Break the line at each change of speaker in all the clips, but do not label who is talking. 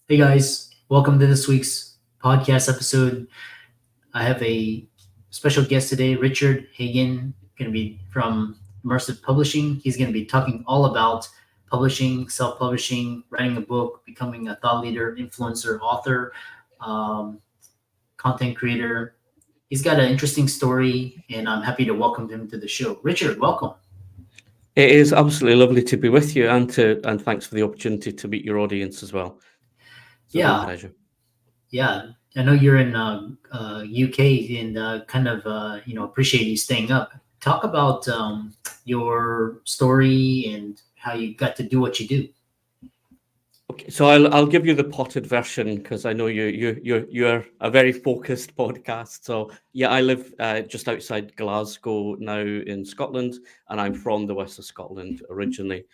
Hey guys, welcome to this week's podcast episode. I have a special guest today, Richard Hagen, going to be from Immersive Publishing. He's going to be talking all about publishing, self-publishing, writing a book, becoming a thought leader, influencer, author, um, content creator. He's got an interesting story, and I'm happy to welcome him to the show. Richard, welcome.
It is absolutely lovely to be with you and thanks for the opportunity to meet your audience as well. It's a real
Yeah,
pleasure.
yeah. I know you're in UK and appreciate you staying up. Talk about your story and how you got to do what you do.
Okay, so I'll give you the potted version because I know you're a very focused podcast. So yeah, I live just outside Glasgow now in Scotland, and I'm from the west of Scotland originally.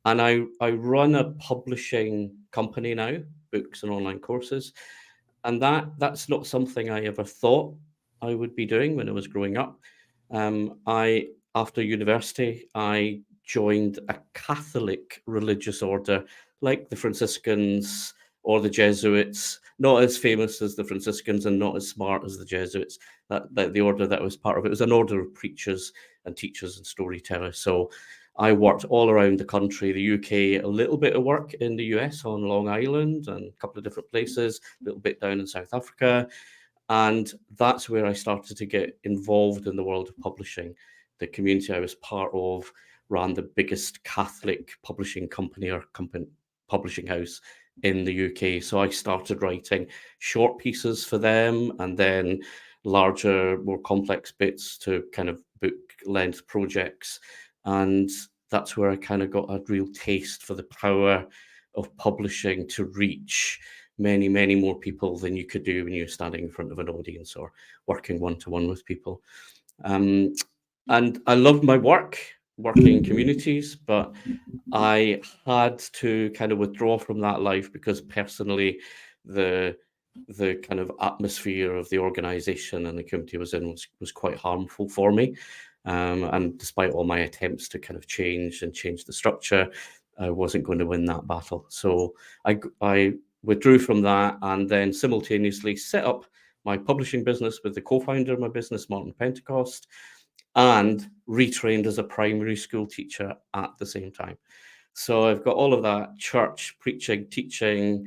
And I run a publishing company now, books and online courses, and that's not something I ever thought I would be doing when I was growing up. I After university, I joined a Catholic religious order like the Franciscans or the Jesuits, not as famous as the Franciscans and not as smart as the Jesuits. That the order that I was part of, it was an order of preachers and teachers and storytellers. So I worked all around the country, the UK, a little bit of work in the US on Long Island and a couple of different places, a little bit down in South Africa. And that's where I started to get involved in the world of publishing. The community I was part of ran the biggest Catholic publishing company or publishing house in the UK. So I started writing short pieces for them and then larger, more complex bits to kind of book length projects. And that's where I kind of got a real taste for the power of publishing to reach many, many more people than you could do when you're standing in front of an audience or working one to one with people. Um, and I loved my work, working in communities, but I had to kind of withdraw from that life because personally, the the kind of atmosphere of the organization and the community I was in was quite harmful for me. And despite all my attempts to kind of change the structure, I wasn't going to win that battle. So I withdrew from that and then simultaneously set up my publishing business with the co-founder of my business, Martin Pentecost, and retrained as a primary school teacher at the same time. So I've got all of that church, preaching, teaching,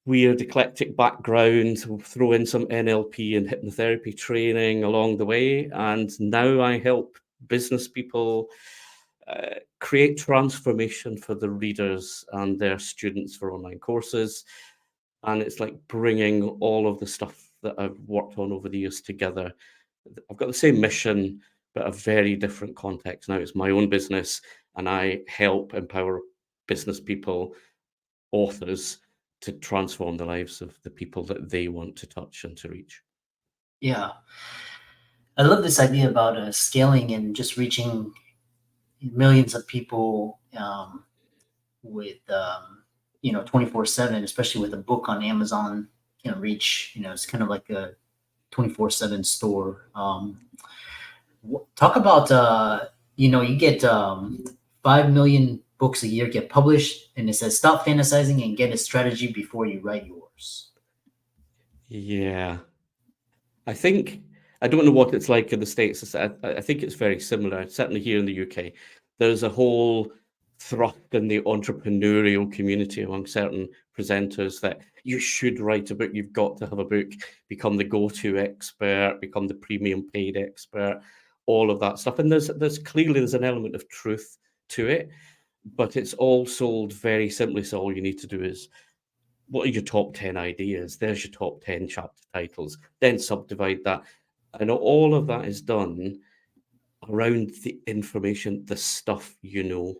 weird eclectic background, throw in some NLP and hypnotherapy training along the way. And now I help business people create transformation for the readers and their students for online courses. And it's like bringing all of the stuff that I've worked on over the years together. I've got the same mission, but a very different context. Now it's my own business, and I help empower business people, authors, to transform the lives of the people that they want to touch and to reach.
Yeah, I love this idea about scaling and just reaching millions of people with 24/7, especially with a book on Amazon. Reach it's kind of like a 24/7 store. Talk about you get 5 million books a year get published, and it says stop fantasizing and get a strategy before you write yours.
Yeah, I think I don't know what it's like in the States. I think it's very similar. Certainly here in the UK, there's a whole thrust in the entrepreneurial community among certain presenters that you should write a book. You've got to have a book, become the go-to expert, become the premium paid expert, all of that stuff. And there's clearly there's an element of truth to it, but it's all sold very simply. So all you need to do is what are your top 10 ideas? There's your top 10 chapter titles. Then subdivide that. And all of that is done around the information, the stuff you know.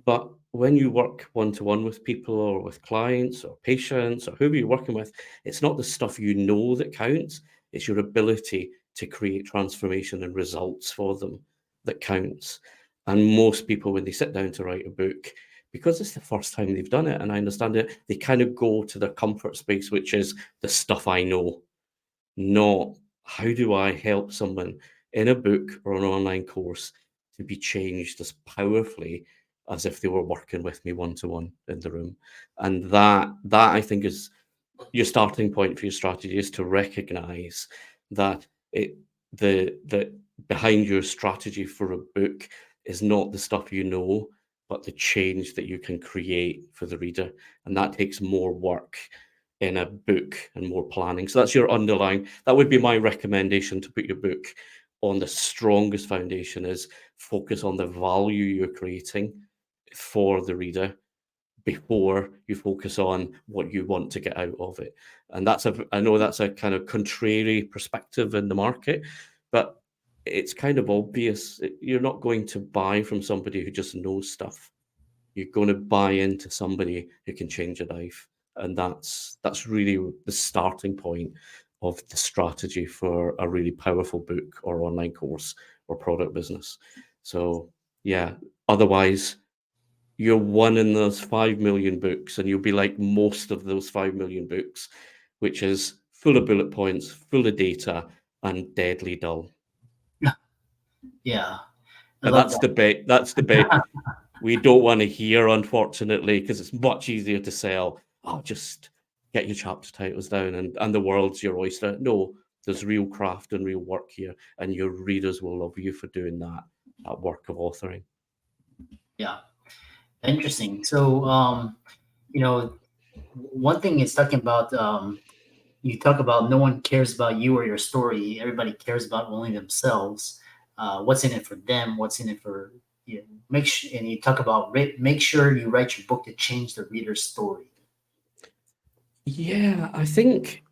But when you work one to one with people or with clients or patients or whoever you're working with, it's not the stuff you know that counts. It's your ability to create transformation and results for them that counts. And most people, when they sit down to write a book, because it's the first time they've done it, and I understand it, they kind of go to their comfort space, which is the stuff I know, not how do I help someone in a book or an online course to be changed as powerfully as if they were working with me one-to-one in the room. And that I think is your starting point for your strategy, is to recognize that the behind your strategy for a book is not the stuff you know, but the change that you can create for the reader. And that takes more work in a book and more planning. So that's your underlying, that would be my recommendation, to put your book on the strongest foundation, is focus on the value you're creating for the reader before you focus on what you want to get out of it. And I know that's a kind of contrary perspective in the market, but it's kind of obvious. You're not going to buy from somebody who just knows stuff. You're going to buy into somebody who can change your life. And that's really the starting point of the strategy for a really powerful book or online course or product business. So yeah, otherwise you're one in those 5 million books, and you'll be like most of those 5 million books, which is full of bullet points, full of data, and deadly dull.
Yeah, I
And
love
that's
that.
the bit. That's the bit we don't want to hear, unfortunately, because it's much easier to sell. Oh, just get your chapter titles down, and the world's your oyster. No, there's real craft and real work here, and your readers will love you for doing that work of authoring.
Yeah, interesting. So, you know, one thing is talking about you talk about no one cares about you or your story. Everybody cares about only themselves. What's in it for them? What's in it for you? Make sure, and you talk about make sure you write your book to change the reader's story.
Yeah, I think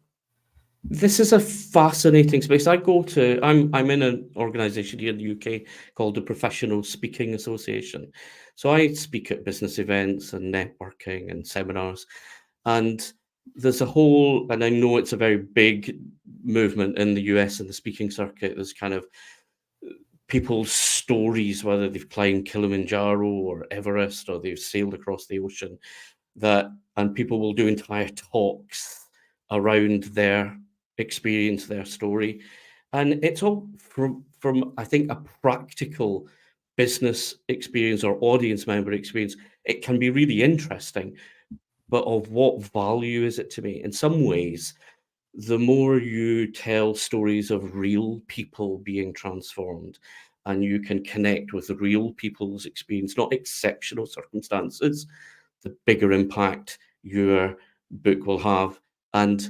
this is a fascinating space. I'm in an organization here in the UK called the Professional Speaking Association. So I speak at business events and networking and seminars. And there's a whole, and I know it's a very big movement in the US and the speaking circuit. There's kind of people's stories, whether they've climbed Kilimanjaro or Everest or they've sailed across the ocean, and people will do entire talks around their experience, their story. And it's all from I think a practical business experience or audience member experience. It can be really interesting, but of what value is it to me? In some ways, the more you tell stories of real people being transformed, and you can connect with real people's experience, not exceptional circumstances, the bigger impact your book will have. And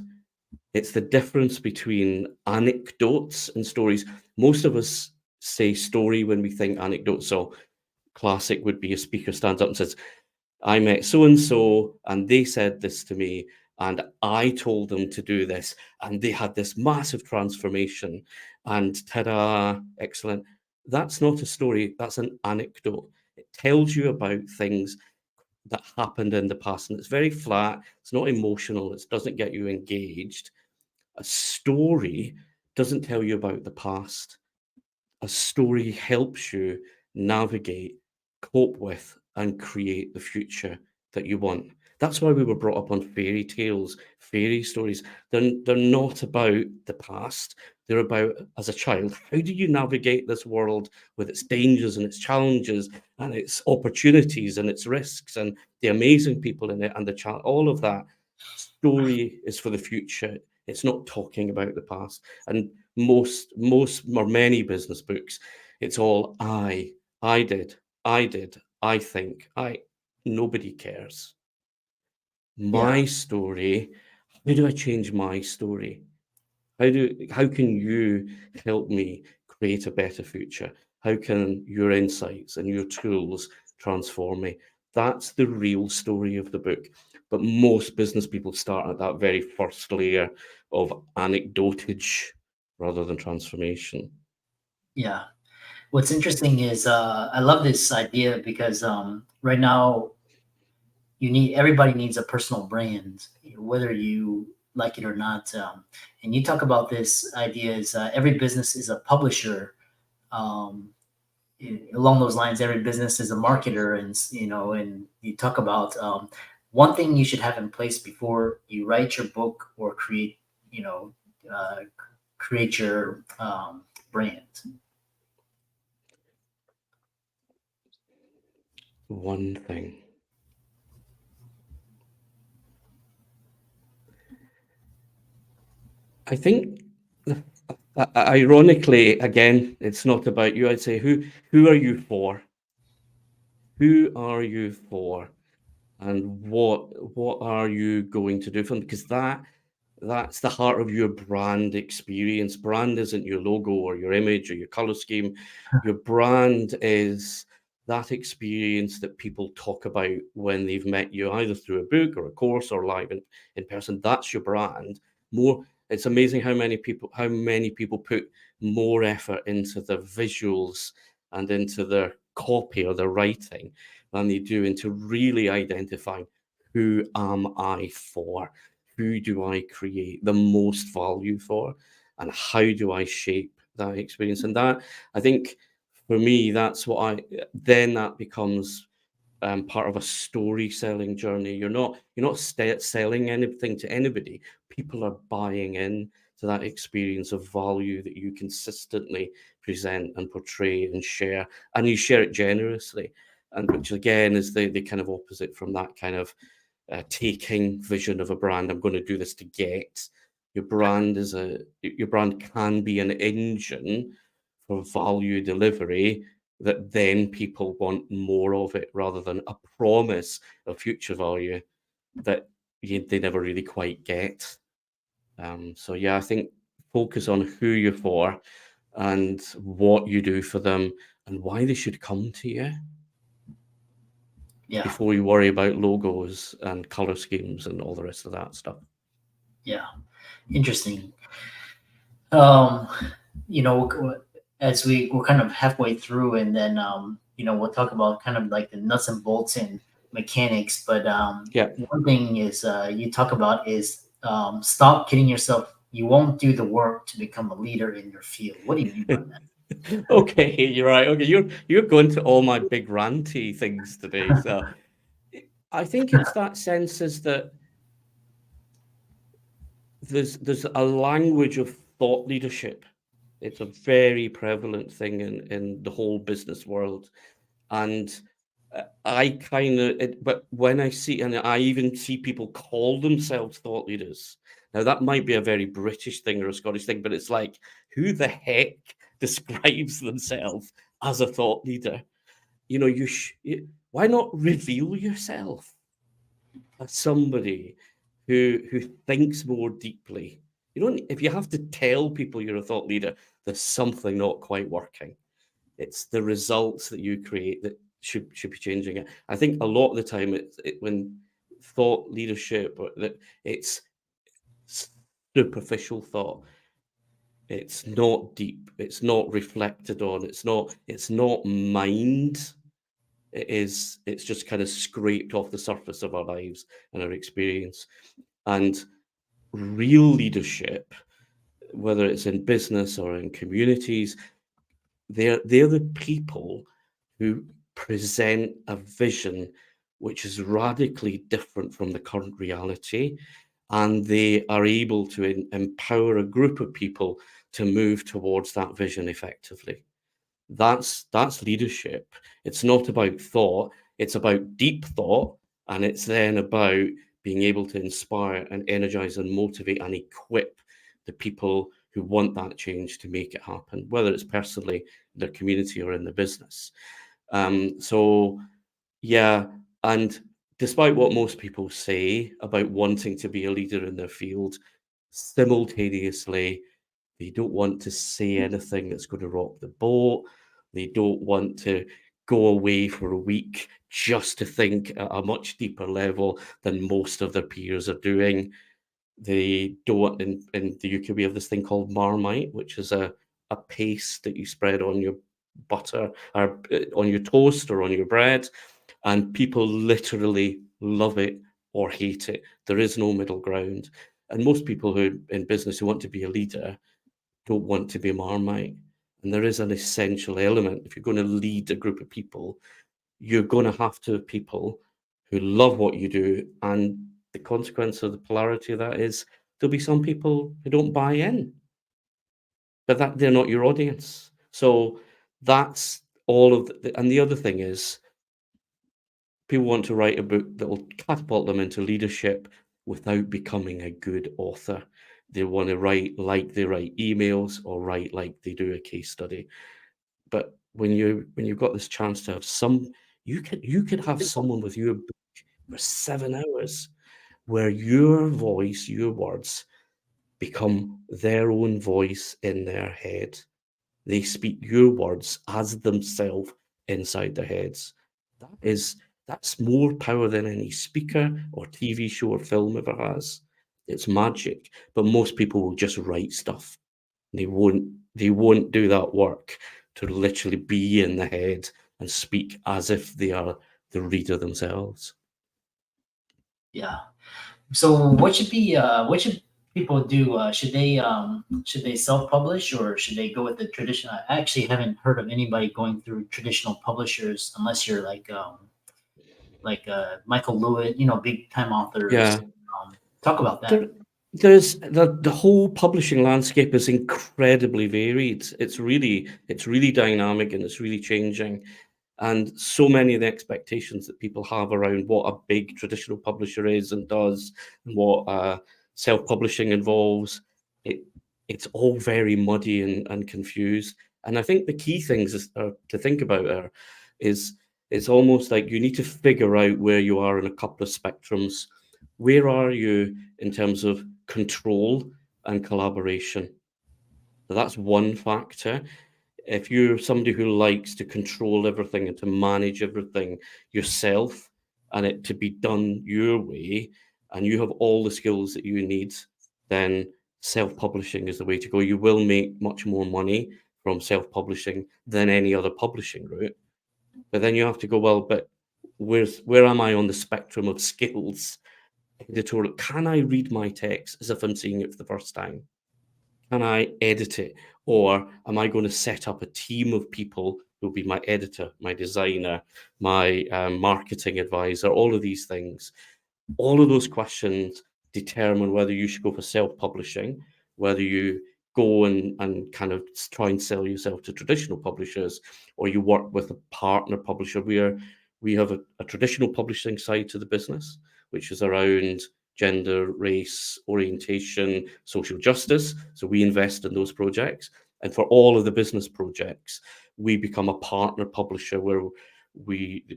it's the difference between anecdotes and stories. Most of us say story when we think anecdote. So classic would be a speaker stands up and says, I met so and so, and they said this to me, and I told them to do this, and they had this massive transformation, and ta-da, excellent. That's not a story, that's an anecdote. It tells you about things that happened in the past, and it's very flat, it's not emotional, it doesn't get you engaged. A story doesn't tell you about the past. A story helps you navigate, cope with, and create the future that you want. That's why we were brought up on fairy tales, fairy stories. They're not about the past. They're about, as a child, how do you navigate this world with its dangers and its challenges and its opportunities and its risks and the amazing people in it and the child, all of that. Story is for the future. It's not talking about the past. And most or many business books, it's all I did, I think, nobody cares.
Yeah,
My story, how do I change my story? How can you help me create a better future? How can your insights and your tools transform me? That's the real story of the book. But most business people start at that very first layer of anecdotage rather than transformation.
yeah. What's interesting is I love this idea because right now everybody needs a personal brand, whether you like it or not. And you talk about this idea is every business is a publisher. Um, Along those lines, every business is a marketer, and and you talk about one thing you should have in place before you write your book or you know, uh, create your brand.
One thing. I think, ironically, again, it's not about you. I'd say, who are you for? Who are you for? And what are you going to do for them? Because that's the heart of your brand experience. Brand isn't your logo or your image or your color scheme. Your brand is that experience that people talk about when they've met you, either through a book or a course or live in person. That's your brand. More, it's amazing how many people put more effort into their visuals and into their copy or their writing than they do into really identifying, who am I for? Who do I create the most value for? And how do I shape that experience? And that, I think, for me, that's what then that becomes part of a story selling journey. You're not selling anything to anybody. People are buying in to that experience of value that you consistently present and portray and share, and you share it generously, and which again is the kind of opposite from that kind of taking vision of a brand. I'm going to do this to get. Your brand can be an engine for value delivery that then people want more of it, rather than a promise of future value that they never really quite get. So yeah, I think focus on who you're for and what you do for them and why they should come to you
Yeah,
before you worry about logos and color schemes and all the rest of that stuff.
yeah, interesting. Um, as we're kind of halfway through, and then we'll talk about kind of like the nuts and bolts and mechanics. But
Yeah.
one thing is you talk about is stop kidding yourself. You won't do the work to become a leader in your field. What do you mean by that?
Okay, you're right. Okay, you're going to all my big ranty things today. So I think it's that sense is that there's a language of thought leadership. It's a very prevalent thing in the whole business world, and I kind of, but when I see, and I even see people call themselves thought leaders. Now that might be a very British thing or a Scottish thing, but it's like, who the heck describes themselves as a thought leader? Why not reveal yourself as somebody who thinks more deeply? You don't, if you have to tell people you're a thought leader, there's something not quite working. It's the results that you create that should be changing it. I think a lot of the time when thought leadership, or that it's superficial thought. It's not deep. It's not reflected on. It's not mind. It's just kind of scraped off the surface of our lives and our experience. And real leadership, whether it's in business or in communities, they're the people who present a vision which is radically different from the current reality, and they are able to empower a group of people to move towards that vision effectively. That's leadership. It's not about thought, it's about deep thought, and it's then about being able to inspire and energize and motivate and equip the people who want that change to make it happen, whether it's personally in their community or in the business. So yeah, and despite what most people say about wanting to be a leader in their field, simultaneously they don't want to say anything that's going to rock the boat. They don't want to go away for a week just to think at a much deeper level than most of their peers are doing. They don't, in the UK, we have this thing called Marmite, which is a paste that you spread on your butter or on your toast or on your bread. And people literally love it or hate it. There is no middle ground. And most people who in business who want to be a leader don't want to be a Marmite. And there is an essential element. If you're going to lead a group of people, you're going to have to have people who love what you do. And the consequence of the polarity of that is there'll be some people who don't buy in, but that they're not your audience. So that's all of the, and the other thing is People want to write a book that will catapult them into leadership without becoming a good author. They want to write like they write emails or write like they do a case study. But when you've got this chance to have you could have someone with your book for 7 hours where your voice, your words become their own voice in their head. They speak your words as themselves inside their heads. That's more power than any speaker or TV show or film ever has. It's magic. But most people will just write stuff. They won't do that work to literally be in the head and speak as if they are the reader themselves.
Yeah. So what should people do? Should they self-publish, or should they go with the traditional? I actually haven't heard of anybody going through traditional publishers unless you're like Michael Lewis, big time authors.
Yeah.
Talk about that.
There, there's the whole publishing landscape is incredibly varied. It's really dynamic and it's really changing. And so many of the expectations that people have around what a big traditional publisher is and does, and what self-publishing involves, it it's all very muddy and confused. And I think the key things to think about is it's almost like you need to figure out where you are in a couple of spectrums. Where are you in terms of control and collaboration? So that's one factor. If you're somebody who likes to control everything and to manage everything yourself and it to be done your way, and you have all the skills that you need, then self-publishing is the way to go. You will make much more money from self-publishing than any other publishing route. But then you have to go, well, but where am I on the spectrum of skills? Editorial, can I read my text as if I'm seeing it for the first time? Can I edit it? Or am I going to set up a team of people who'll be my editor, my designer, my marketing advisor, all of these things? All of those questions determine whether you should go for self-publishing, whether you go and kind of try and sell yourself to traditional publishers, or you work with a partner publisher where we have a traditional publishing side to the business, which is around gender, race, orientation, social justice. So we invest in those projects. And for all of the business projects, we become a partner publisher where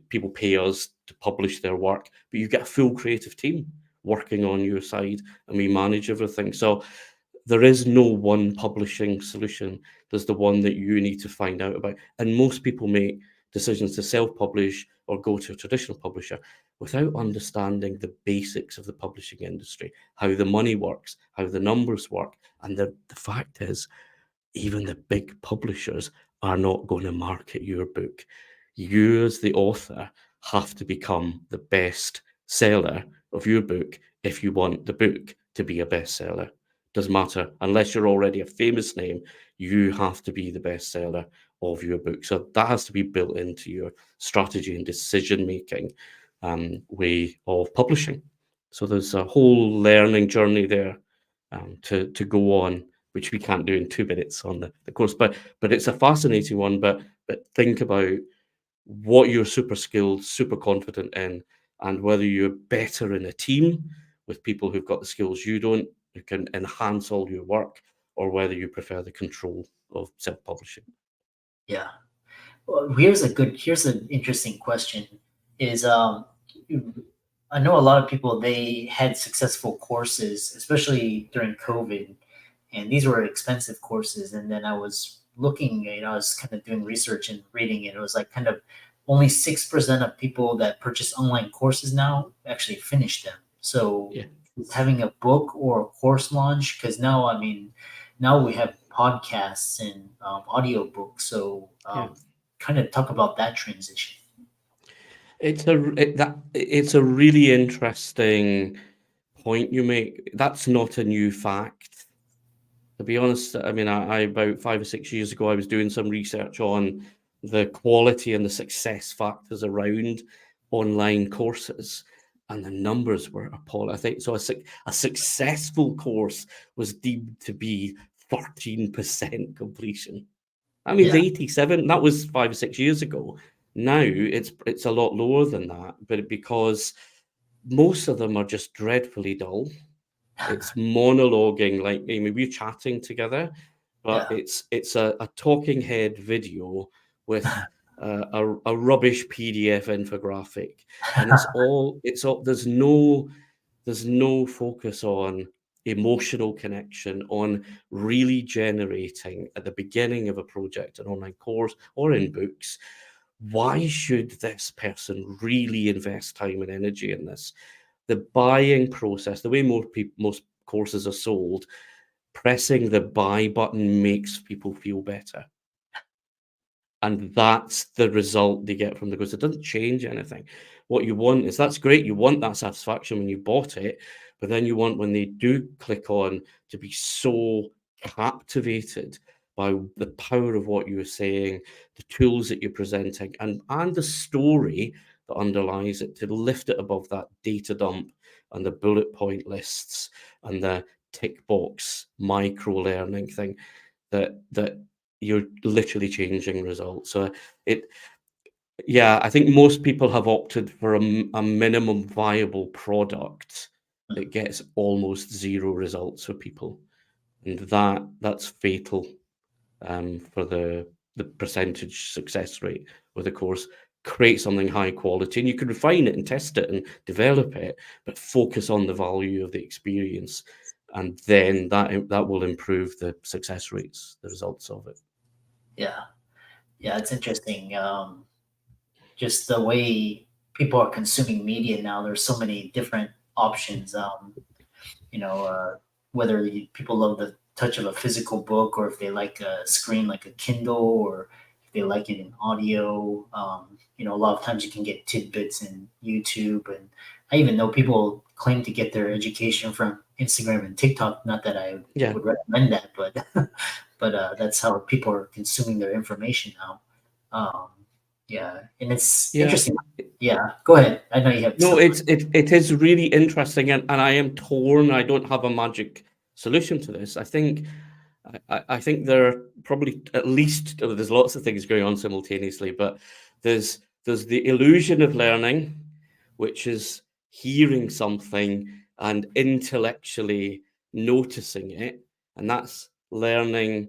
people pay us to publish their work, but you get a full creative team working on your side and we manage everything. So there is no one publishing solution. There's the one that you need to find out about. And most people make decisions to self-publish or go to a traditional publisher without understanding the basics of the publishing industry, how the money works, how the numbers work. And the fact is, even the big publishers are not going to market your book. You, as the author, have to become the best seller of your book if you want the book to be a bestseller. Doesn't matter, unless you're already a famous name, you have to be the bestseller of your book. So that has to be built into your strategy and decision making way of publishing. So there's a whole learning journey there to go on, which we can't do in 2 minutes on the course. But it's a fascinating one. But think about what you're super skilled, super confident in, and whether you're better in a team with people who've got the skills you don't, who can enhance all your work, or whether you prefer the control of self-publishing.
Yeah. Well, here's an interesting question. Is I know a lot of people, they had successful courses, especially during COVID, and these were expensive courses. And then I was looking, I was kind of doing research and reading, and it was like kind of only 6% of people that purchase online courses now actually finish them. So
Yeah.
having a book or a course launch, because now, I mean, now we have podcasts and audio books. So
Yeah.
kind of talk about that transition.
It's a really interesting point you make. That's not a new fact. To be honest, I mean, I about 5 or 6 years ago, I was doing some research on the quality and the success factors around online courses, and the numbers were appalling. I think so. A successful course was deemed to be 13% completion. I mean,
Yeah.
87. That was 5 or 6 years ago. Now it's a lot lower than that, but because most of them are just dreadfully dull. It's monologuing, like, I mean, we're chatting together, but
Yeah.
it's a talking head video with a rubbish PDF infographic, and it's all there's no focus on emotional connection, on really generating at the beginning of a project, an online course, or in books. Why should this person really invest time and energy in this? The buying process, the way most courses are sold, pressing the buy button makes people feel better. And that's the result they get from the course. It doesn't change anything. What you want is, that's great. You want that satisfaction when you bought it, but then you want, when they do click on, to be so captivated by the power of what you're saying, the tools that you're presenting, and the story that underlies it, to lift it above that data dump and the bullet point lists and the tick box micro learning thing, that you're literally changing results. So it, yeah, I think most people have opted for a minimum viable product that gets almost zero results for people, and that's fatal for the percentage success rate with a course. Create something high quality, and you can refine it and test it and develop it, but focus on the value of the experience, and then that will improve the success rates, the results of it.
Yeah. Yeah. It's interesting. Just the way people are consuming media now. There's so many different options. You know, whether people love the touch of a physical book, or if they like a screen like a Kindle, or if they like it in audio. A lot of times you can get tidbits in YouTube, and I even know people claim to get their education from Instagram and TikTok. Not that I
Yeah.
would recommend that, but that's how people are consuming their information now. Um, yeah, and it's
Yeah.
interesting. Yeah, go ahead. I know you have
No,
stuff.
it is really interesting, and I am torn. I don't have a magic solution to this. I think there are probably, at least, there's lots of things going on simultaneously, but there's the illusion of learning, which is hearing something and intellectually noticing it, and that's learning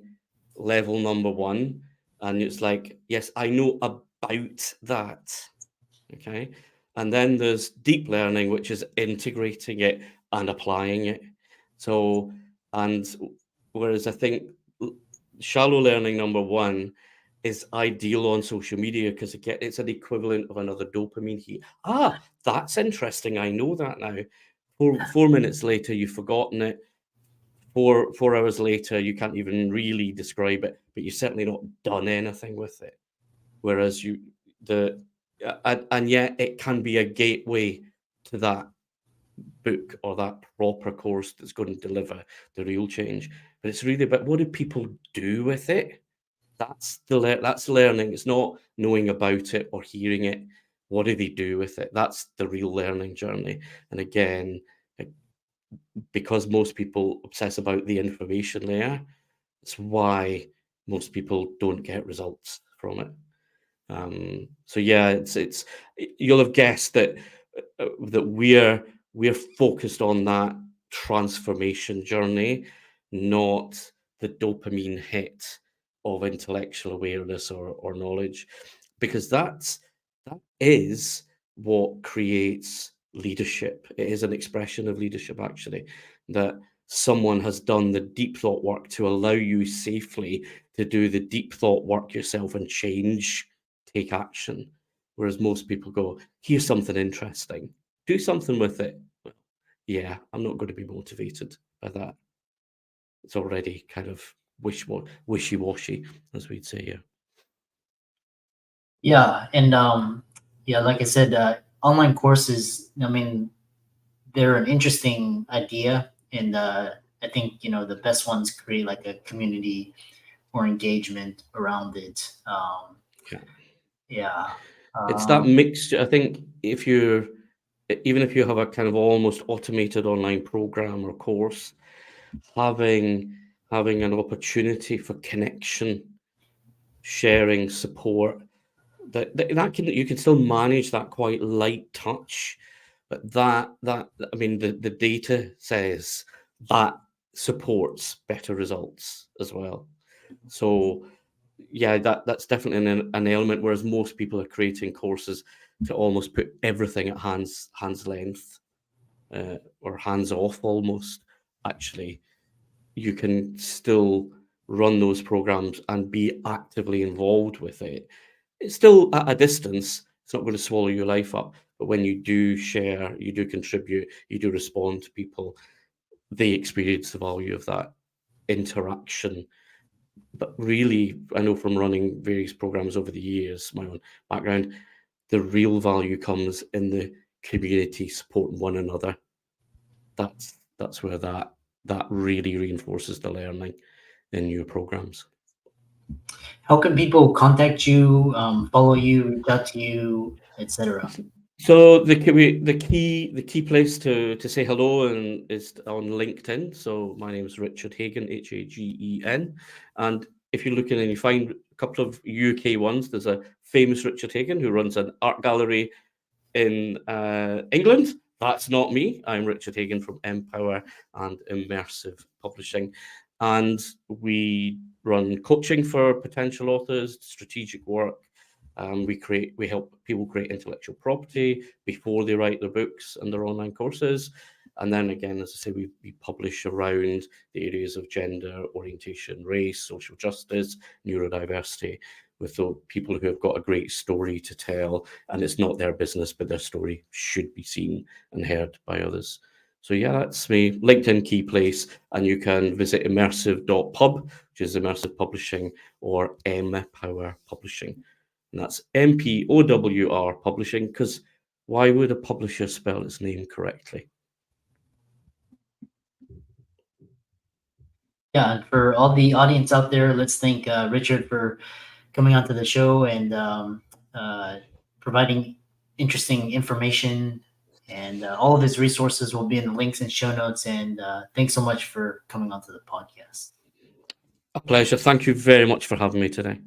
level number one. And it's like, yes, I know about that. Okay. And then there's deep learning, which is integrating it and applying it. So, and whereas I think shallow learning number one is ideal on social media, because it's an equivalent of another dopamine hit. Ah, that's interesting. I know that now. 4 minutes later, you've forgotten it. 4 hours later, you can't even really describe it, but you've certainly not done anything with it. Whereas the and yet it can be a gateway to that book or that proper course that's going to deliver the real change. But it's really about, what do people do with it? That's learning. It's not knowing about it or hearing it. What do they do with it? That's the real learning journey. And again, like, because most people obsess about the information layer, it's why most people don't get results from it. So yeah, it's you'll have guessed that we're focused on that transformation journey, not the dopamine hit of intellectual awareness or knowledge, because that is what creates leadership. It is an expression of leadership, actually, that someone has done the deep thought work to allow you safely to do the deep thought work yourself and take action. Whereas most people go, here's something interesting, do something with it. Yeah, I'm not going to be motivated by that. It's already kind of wishy-washy, as we'd say here.
Yeah, and yeah, like I said, online courses. I mean, they're an interesting idea, and I think the best ones create like a community or engagement around it.
Yeah.
Yeah,
It's that
um,
mixture. I think even if you have a kind of almost automated online program or course, having having an opportunity for connection, sharing, support, you can still manage that quite light touch, but that I mean the data says that supports better results as well. So yeah, that's definitely an element. Whereas most people are creating courses to almost put everything at hands length, or hands off almost. Actually, you can still run those programs and be actively involved with it. It's still at a distance. It's not going to swallow your life up. But when you do share, you do contribute, you do respond to people, they experience the value of that interaction. But really, I know from running various programs over the years, my own background, the real value comes in the community supporting one another. That's where that really reinforces the learning in your programs.
How can people contact you, follow you, reach out to you, etc.?
So the key place to say hello and is on LinkedIn. So my name is Richard Hagen, Hagen, and if you're looking and you find a couple of UK ones, there's a famous Richard Hagen who runs an art gallery in England. That's not me. I'm Richard Hagen from Empower and Immersive Publishing, and we run coaching for potential authors, strategic work. We help people create intellectual property before they write their books and their online courses. And then again, as I say, we publish around the areas of gender, orientation, race, social justice, neurodiversity, with the people who have got a great story to tell, and it's not their business, but their story should be seen and heard by others. So yeah, that's me. LinkedIn key place, and you can visit immersive.pub, which is Immersive Publishing, or Empower Publishing. And that's MPOWR Publishing, because why would a publisher spell its name correctly?
Yeah, and for all the audience out there, let's thank Richard for coming onto the show and providing interesting information. And all of his resources will be in the links and show notes. And thanks so much for coming onto the podcast.
A pleasure. Thank you very much for having me today.